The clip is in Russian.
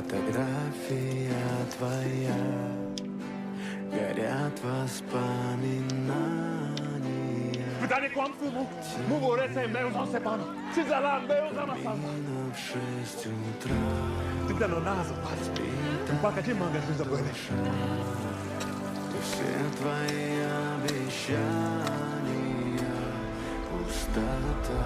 Фотография твоя, горят воспоминания. Pytanie kłamstwu mów o ręce mężą se pan. Czy za lat męża ma pan? Именно в 6 утра Ty ten nazw, пока тебе мага не забыли. все твои обещания пустота.